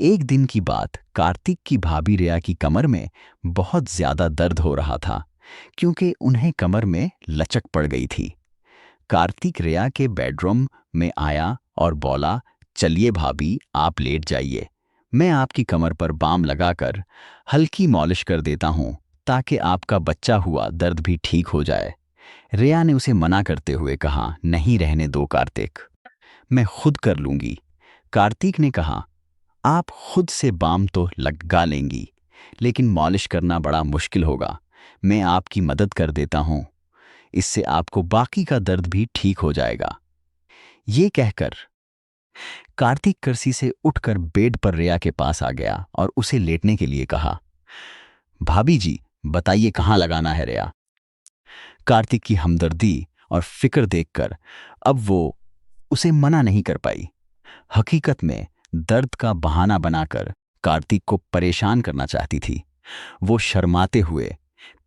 एक दिन की बात, कार्तिक की भाभी रिया की कमर में बहुत ज्यादा दर्द हो रहा था क्योंकि उन्हें कमर में लचक पड़ गई थी। कार्तिक रिया के बेडरूम में आया और बोला, चलिए भाभी, आप लेट जाइए। मैं आपकी कमर पर बाम लगाकर हल्की मॉलिश कर देता हूँ ताकि आपका बच्चा हुआ दर्द भी ठीक हो जाए। रिया ने उसे मना करते हुए कहा, नहीं, रहने दो कार्तिक, मैं खुद कर लूंगी। कार्तिक ने कहा, आप खुद से बाम तो लगा लेंगी, लेकिन मॉलिश करना बड़ा मुश्किल होगा। मैं आपकी मदद कर देता हूं, इससे आपको बाकी का दर्द भी ठीक हो जाएगा। ये कहकर कार्तिक कुर्सी से उठकर बेड पर रिया के पास आ गया और उसे लेटने के लिए कहा। भाभी जी, बताइए कहाँ लगाना है रिया। कार्तिक की हमदर्दी और फिक्र देखकर अब वो उसे मना नहीं कर पाई। हकीकत में दर्द का बहाना बनाकर कार्तिक को परेशान करना चाहती थी। वो शर्माते हुए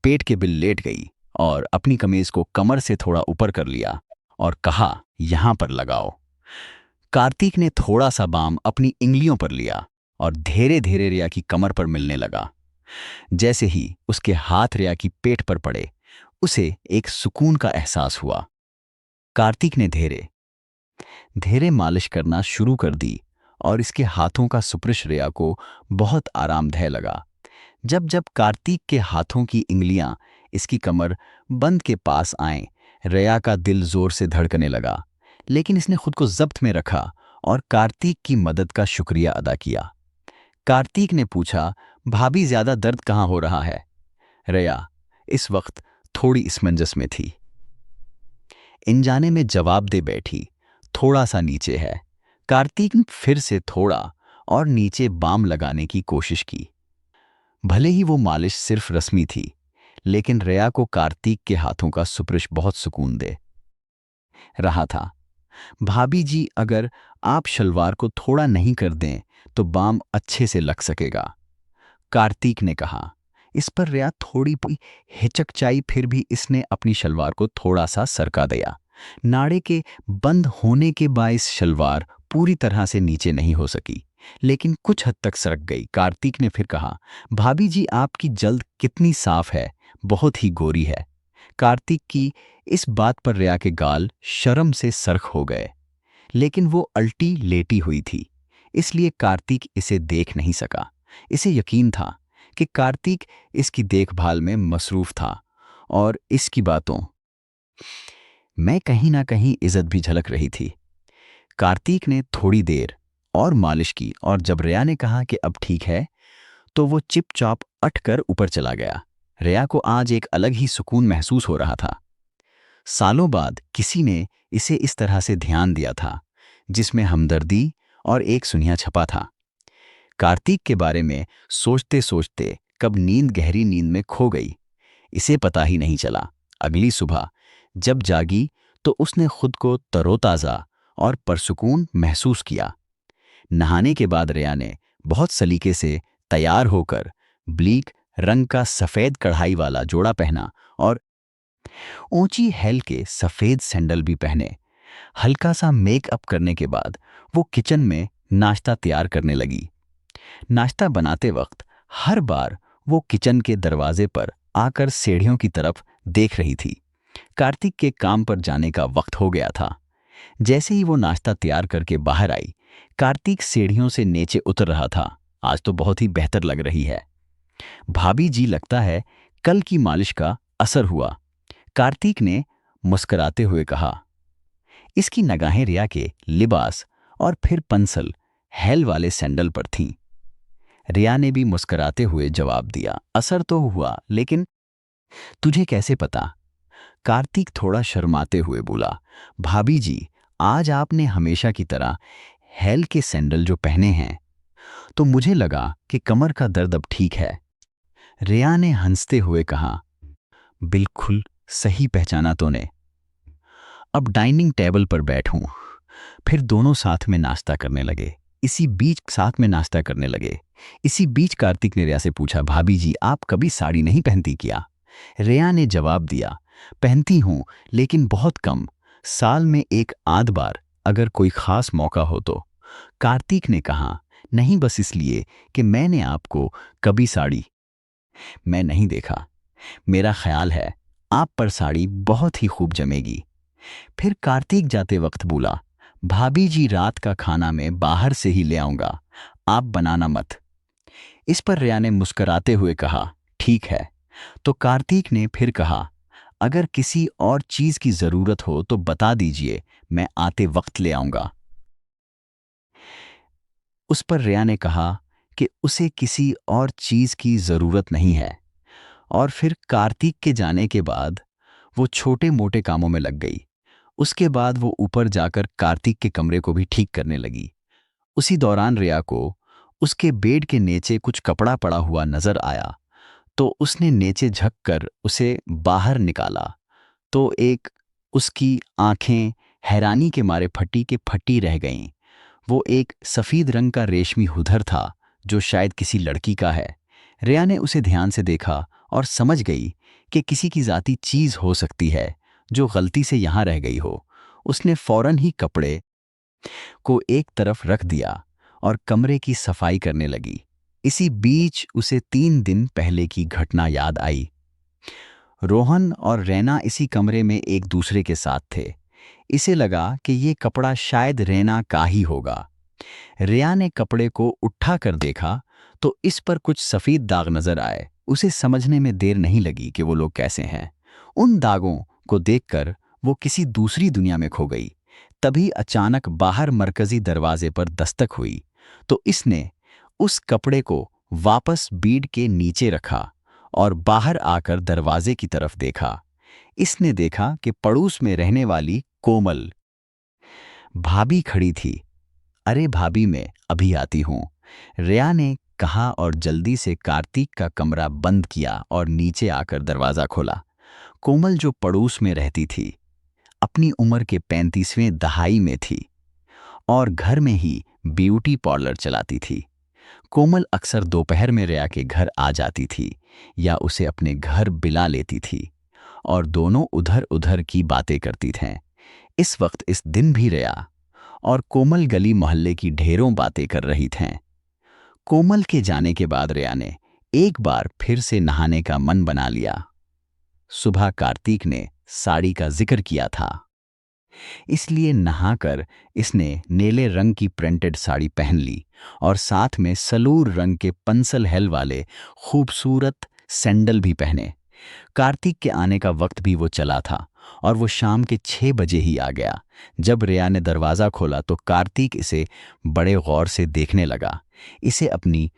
पेट के बिल लेट गई और अपनी कमीज को कमर से थोड़ा ऊपर कर लिया और कहा, यहां पर लगाओ। कार्तिक ने थोड़ा सा बाम अपनी इंगलियों पर लिया और धीरे धीरे रिया की कमर पर मिलने लगा। जैसे ही उसके हाथ रिया की पेट पर पड़े, उसे एक सुकून का एहसास हुआ। कार्तिक ने धीरे धीरे मालिश करना शुरू कर दी और इसके हाथों का स्पर्श रिया को बहुत आरामदेह लगा। जब जब कार्तिक के हाथों की इंगलियां इसकी कमर बंद के पास आए, रिया का दिल जोर से धड़कने लगा, लेकिन इसने खुद को जब्त में रखा और कार्तिक की मदद का शुक्रिया अदा किया। कार्तिक ने पूछा, भाभी, ज्यादा दर्द कहाँ हो रहा है? रिया इस वक्त थोड़ी असमंजस में थी। अनजाने में जवाब दे बैठी, थोड़ा सा नीचे है। कार्तिक ने फिर से थोड़ा और नीचे बाम लगाने की कोशिश की। भले ही वो मालिश सिर्फ रस्मी थी, लेकिन रिया को कार्तिक के हाथों का स्पर्श बहुत सुकून दे रहा था। भाभी जी, अगर आप शलवार को थोड़ा नहीं कर दें तो बाम अच्छे से लग सकेगा, कार्तिक ने कहा। इस पर रिया थोड़ी हिचकचाई, फिर भी इसने अपनी शलवार को थोड़ा सा सरका दिया। नाड़े के बंद होने के बायस शलवार पूरी तरह से नीचे नहीं हो सकी, लेकिन कुछ हद तक सरक गई। कार्तिक ने फिर कहा, भाभी जी, आपकी जल्द कितनी साफ है, बहुत ही गोरी है। कार्तिक की इस बात पर रिया के गाल शर्म से सरख हो गए, लेकिन वो अल्टी लेटी हुई थी, इसलिए कार्तिक इसे देख नहीं सका। इसे यकीन था कि कार्तिक इसकी देखभाल में मसरूफ था और इसकी बातों में कहीं ना कहीं इज्जत भी झलक रही थी। कार्तिक ने थोड़ी देर और मालिश की और जब रिया ने कहा कि अब ठीक है, तो वो चिपचाप उठकर ऊपर चला गया। रिया को आज एक अलग ही सुकून महसूस हो रहा था। सालों बाद किसी ने इसे इस तरह से ध्यान दिया था, जिसमें हमदर्दी और एक सुनिया छपा था। कार्तिक के बारे में सोचते सोचते कब नींद गहरी नींद में खो गई, इसे पता ही नहीं चला। अगली सुबह जब जागी तो उसने खुद को तरोताज़ा और परसुकून महसूस किया। नहाने के बाद रिया ने बहुत सलीके से तैयार होकर ब्लैक रंग का सफ़ेद कढ़ाई वाला जोड़ा पहना और ऊंची हैल के सफ़ेद सैंडल भी पहने। हल्का सा मेकअप करने के बाद वो किचन में नाश्ता तैयार करने लगी। नाश्ता बनाते वक्त हर बार वो किचन के दरवाजे पर आकर सीढ़ियों की तरफ देख रही थी। कार्तिक के काम पर जाने का वक्त हो गया था। जैसे ही वो नाश्ता तैयार करके बाहर आई, कार्तिक सीढ़ियों से नीचे उतर रहा था। आज तो बहुत ही बेहतर लग रही है भाभी जी, लगता है कल की मालिश का असर हुआ, कार्तिक ने मुस्कुराते हुए कहा। इसकी निगाहें रिया के लिबास और फिर पंसल हैल वाले सैंडल पर थीं। रिया ने भी मुस्कुराते हुए जवाब दिया, असर तो हुआ, लेकिन तुझे कैसे पता? कार्तिक थोड़ा शर्माते हुए बोला, भाभी जी, आज आपने हमेशा की तरह हैल के सैंडल जो पहने हैं, तो मुझे लगा कि कमर का दर्द अब ठीक है। रिया ने हंसते हुए कहा, बिल्कुल सही पहचाना तूने। अब डाइनिंग टेबल पर बैठूं। फिर दोनों साथ में नाश्ता करने लगे। इसी बीच कार्तिक ने रिया से पूछा, भाभी जी, आप कभी साड़ी नहीं पहनती क्या? रिया ने जवाब दिया, पहनती हूं, लेकिन बहुत कम, साल में एक आध बार, अगर कोई खास मौका हो तो। कार्तिक ने कहा, नहीं बस इसलिए कि मैंने आपको कभी साड़ी में नहीं देखा। मेरा ख्याल है आप पर साड़ी बहुत ही खूब जमेगी। फिर कार्तिक जाते वक्त बोला, भाभी जी रात का खाना मैं बाहर से ही ले आऊंगा, आप बनाना मत। इस पर रिया ने मुस्कुराते हुए कहा, ठीक है। तो कार्तिक ने फिर कहा, अगर किसी और चीज की जरूरत हो तो बता दीजिए, मैं आते वक्त ले आऊंगा। उस पर रिया ने कहा कि उसे किसी और चीज की जरूरत नहीं है। और फिर कार्तिक के जाने के बाद वो छोटे मोटे कामों में लग गई। उसके बाद वो ऊपर जाकर कार्तिक के कमरे को भी ठीक करने लगी। उसी दौरान रिया को उसके बेड के नीचे कुछ कपड़ा पड़ा हुआ नजर आया, तो उसने नीचे झुककर उसे बाहर निकाला। तो एक उसकी आंखें हैरानी के मारे फटी के फटी रह गईं। वो एक सफेद रंग का रेशमी हुदर था, जो शायद किसी लड़की का है। रिया ने उसे ध्यान से देखा और समझ गई कि किसी की जाती चीज हो सकती है जो गलती से यहां रह गई हो। उसने फौरन ही कपड़े को एक तरफ रख दिया और कमरे की सफाई करने लगी। इसी बीच उसे 3 दिन पहले की घटना याद आई। रोहन और रैना इसी कमरे में एक दूसरे के साथ थे। इसे लगा कि ये कपड़ा शायद रैना का ही होगा। रिया ने कपड़े को उठा कर देखा तो इस पर कुछ सफेद दाग नजर आए। उसे समझने में देर नहीं लगी कि वो लोग कैसे हैं। उन दागों को देखकर वो किसी दूसरी दुनिया में खो गई। तभी अचानक बाहर मरकजी दरवाजे पर दस्तक हुई, तो इसने उस कपड़े को वापस बीड के नीचे रखा और बाहर आकर दरवाजे की तरफ देखा। इसने देखा कि पड़ोस में रहने वाली कोमल भाभी खड़ी थी। अरे भाभी, मैं अभी आती हूँ, रिया ने कहा और जल्दी से कार्तिक का कमरा बंद किया और नीचे आकर दरवाजा खोला। कोमल, जो पड़ोस में रहती थी, अपनी उम्र के 35वें दहाई में थी और घर में ही ब्यूटी पार्लर चलाती थी। कोमल अक्सर दोपहर में रिया के घर आ जाती थी या उसे अपने घर बुला लेती थी और दोनों उधर उधर की बातें करती थीं। इस वक्त इस दिन भी रिया और कोमल गली मोहल्ले की ढेरों बातें कर रही थीं। कोमल के जाने के बाद रिया ने एक बार फिर से नहाने का मन बना लिया। सुबह कार्तिक ने साड़ी का जिक्र किया था, इसलिए नहाकर इसने नीले रंग की प्रिंटेड साड़ी पहन ली और साथ में सलूर रंग के पंसल हेल वाले खूबसूरत सैंडल भी पहने। कार्तिक के आने का वक्त भी वो चला था और वो शाम के 6 बजे ही आ गया। जब रिया ने दरवाज़ा खोला तो कार्तिक इसे बड़े गौर से देखने लगा। इसे अपनी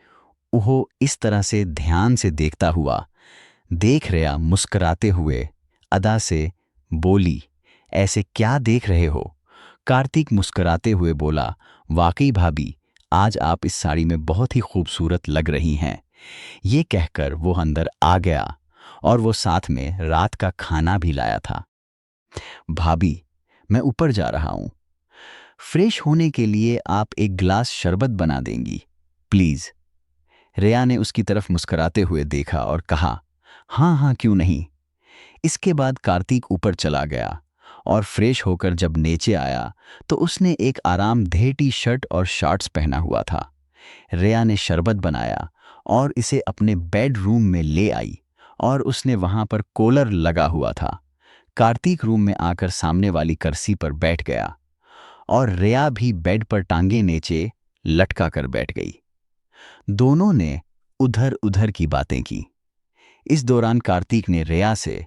ओह इस तरह से ध्यान से देखता हुआ देख रिया मुस्कुराते हुए अदा से बोली, ऐसे क्या देख रहे हो? कार्तिक मुस्कुराते हुए बोला, वाकई भाभी, आज आप इस साड़ी में बहुत ही खूबसूरत लग रही हैं। ये कहकर वो अंदर आ गया और वो साथ में रात का खाना भी लाया था। भाभी, मैं ऊपर जा रहा हूँ, फ्रेश होने के लिए आप एक गिलास शरबत बना देंगी प्लीज? रिया ने उसकी तरफ मुस्कुराते हुए देखा और कहा, हाँ हाँ, क्यों नहीं। इसके बाद कार्तिक ऊपर चला गया और फ्रेश होकर जब नीचे आया तो उसने एक आरामदेह टी शर्ट और शॉर्ट्स पहना हुआ था। रिया ने शरबत बनाया और इसे अपने बेडरूम में ले आई और उसने वहां पर कूलर लगा हुआ था। कार्तिक रूम में आकर सामने वाली कुर्सी पर बैठ गया और रिया भी बेड पर टांगे नीचे लटका कर बैठ गई। दोनों ने उधर उधर की बातें की। इस दौरान कार्तिक ने रिया से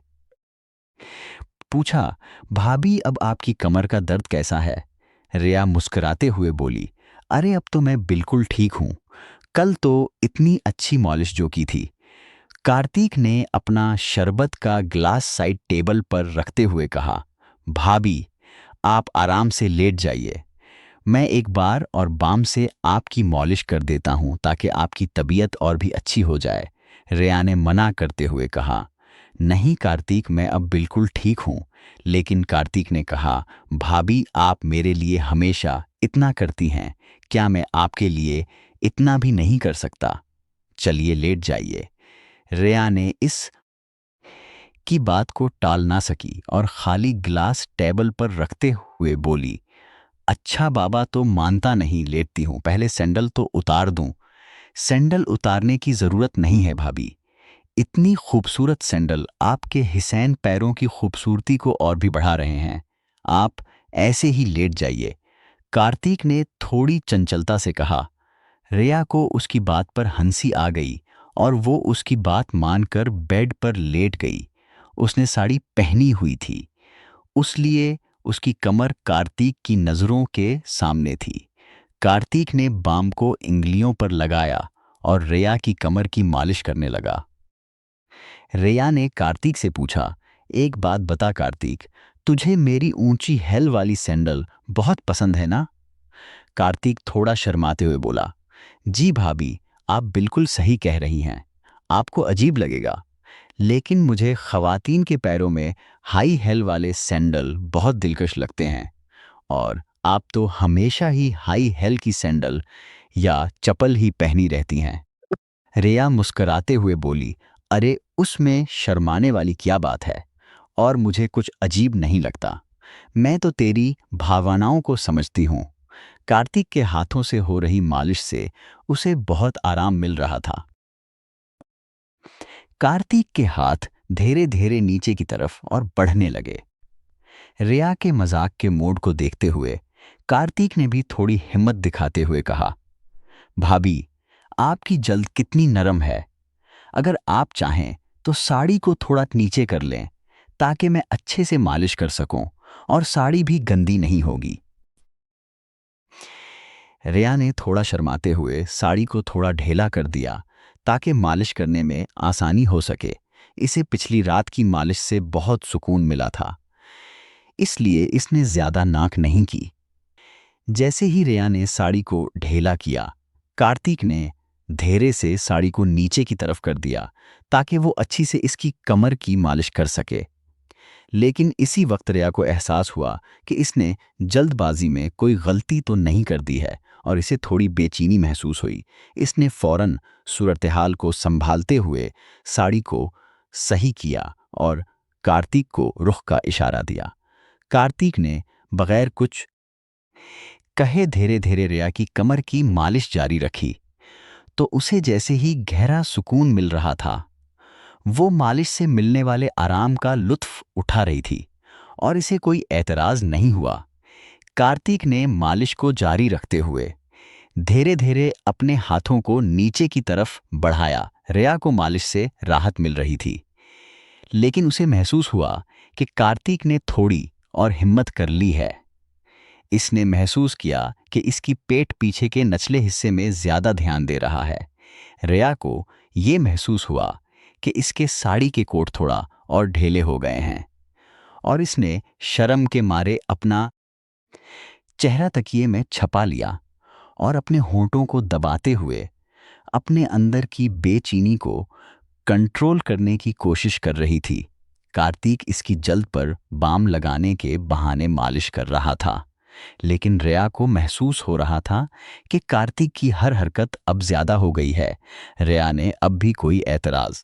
पूछा, भाभी अब आपकी कमर का दर्द कैसा है? रिया मुस्कुराते हुए बोली, अरे अब तो मैं बिल्कुल ठीक हूं, कल तो इतनी अच्छी मालिश जो की थी। कार्तिक ने अपना शरबत का ग्लास साइड टेबल पर रखते हुए कहा, भाभी आप आराम से लेट जाइए, मैं एक बार और बाम से आपकी मालिश कर देता हूं ताकि आपकी तबीयत और भी अच्छी हो जाए। रिया ने मना करते हुए कहा, नहीं कार्तिक, मैं अब बिल्कुल ठीक हूं। लेकिन कार्तिक ने कहा, भाभी आप मेरे लिए हमेशा इतना करती हैं, क्या मैं आपके लिए इतना भी नहीं कर सकता? चलिए लेट जाइए। रिया ने इस की बात को टाल ना सकी और खाली गिलास टेबल पर रखते हुए बोली, अच्छा बाबा, तो मानता नहीं, लेटती हूँ, पहले सैंडल तो उतार दूं। सैंडल उतारने की जरूरत नहीं है भाभी। इतनी खूबसूरत सैंडल आपके हिसैन पैरों की खूबसूरती को और भी बढ़ा रहे हैं। आप ऐसे ही लेट जाइए। कार्तिक ने थोड़ी चंचलता से कहा। रिया को उसकी बात पर हंसी आ गई और वो उसकी बात मानकर बेड पर लेट गई। उसने साड़ी पहनी हुई थी, उसलिए उसकी कमर कार्तिक की नज़रों के सामने थी। कार्तिक ने बाम को इंगलियों पर लगाया और रिया की कमर की मालिश करने लगा। रिया ने कार्तिक से पूछा, एक बात बता कार्तिक, तुझे मेरी ऊंची हेल वाली सैंडल बहुत पसंद है ना? कार्तिक थोड़ा शर्माते हुए बोला, जी भाभी, आप बिल्कुल सही कह रही हैं। आपको अजीब लगेगा, लेकिन मुझे खवातीन के पैरों में हाई हेल वाले सैंडल बहुत दिलकश लगते हैं। और आप तो हमेशा ही हाई हेल की सैंडल या चप्पल ही पहनी रहती हैं। रिया मुस्कुराते हुए बोली, अरे उसमें शर्माने वाली क्या बात है, और मुझे कुछ अजीब नहीं लगता। मैं तो तेरी भावनाओं को समझती हूँ। कार्तिक के हाथों से हो रही मालिश से उसे बहुत आराम मिल रहा था। कार्तिक के हाथ धीरे धीरे नीचे की तरफ और बढ़ने लगे। रिया के मजाक के मोड को देखते हुए कार्तिक ने भी थोड़ी हिम्मत दिखाते हुए कहा, भाभी, आपकी जल्द कितनी नरम है। अगर आप चाहें तो साड़ी को थोड़ा नीचे कर लें, ताकि मैं अच्छे से मालिश कर सकूं और साड़ी भी गंदी नहीं होगी। रिया ने थोड़ा शर्माते हुए साड़ी को थोड़ा ढीला कर दिया, ताकि मालिश करने में आसानी हो सके। इसे पिछली रात की मालिश से बहुत सुकून मिला था, इसलिए इसने ज्यादा नाक नहीं की। जैसे ही रिया ने साड़ी को ढीला किया, कार्तिक ने धीरे से साड़ी को नीचे की तरफ कर दिया, ताकि वो अच्छी से इसकी कमर की मालिश कर सके। लेकिन इसी वक्त रिया को एहसास हुआ कि इसने जल्दबाजी में कोई गलती तो नहीं कर दी है, और इसे थोड़ी बेचैनी महसूस हुई। इसने फौरन सूरत-ए-हाल को संभालते हुए साड़ी को सही किया और कार्तिक को रुख का इशारा दिया। कार्तिक ने बगैर कुछ कहे धीरे धीरे रिया की कमर की मालिश जारी रखी, तो उसे जैसे ही गहरा सुकून मिल रहा था। वो मालिश से मिलने वाले आराम का लुत्फ उठा रही थी और इसे कोई एतराज नहीं हुआ। कार्तिक ने मालिश को जारी रखते हुए धीरे धीरे अपने हाथों को नीचे की तरफ बढ़ाया। रिया को मालिश से राहत मिल रही थी, लेकिन उसे महसूस हुआ कि कार्तिक ने थोड़ी और हिम्मत कर ली है। इसने महसूस किया कि इसकी पेट पीछे के नचले हिस्से में ज्यादा ध्यान दे रहा है। रिया को यह महसूस हुआ कि इसके साड़ी के कोट थोड़ा और ढीले हो गए हैं, और इसने शर्म के मारे अपना चेहरा तकिए में छपा लिया और अपने होंठों को दबाते हुए अपने अंदर की बेचैनी को कंट्रोल करने की कोशिश कर रही थी। कार्तिक इसकी जल्द पर बाम लगाने के बहाने मालिश कर रहा था, लेकिन रिया को महसूस हो रहा था कि कार्तिक की हर हरकत अब ज्यादा हो गई है। रिया ने अब भी कोई एतराज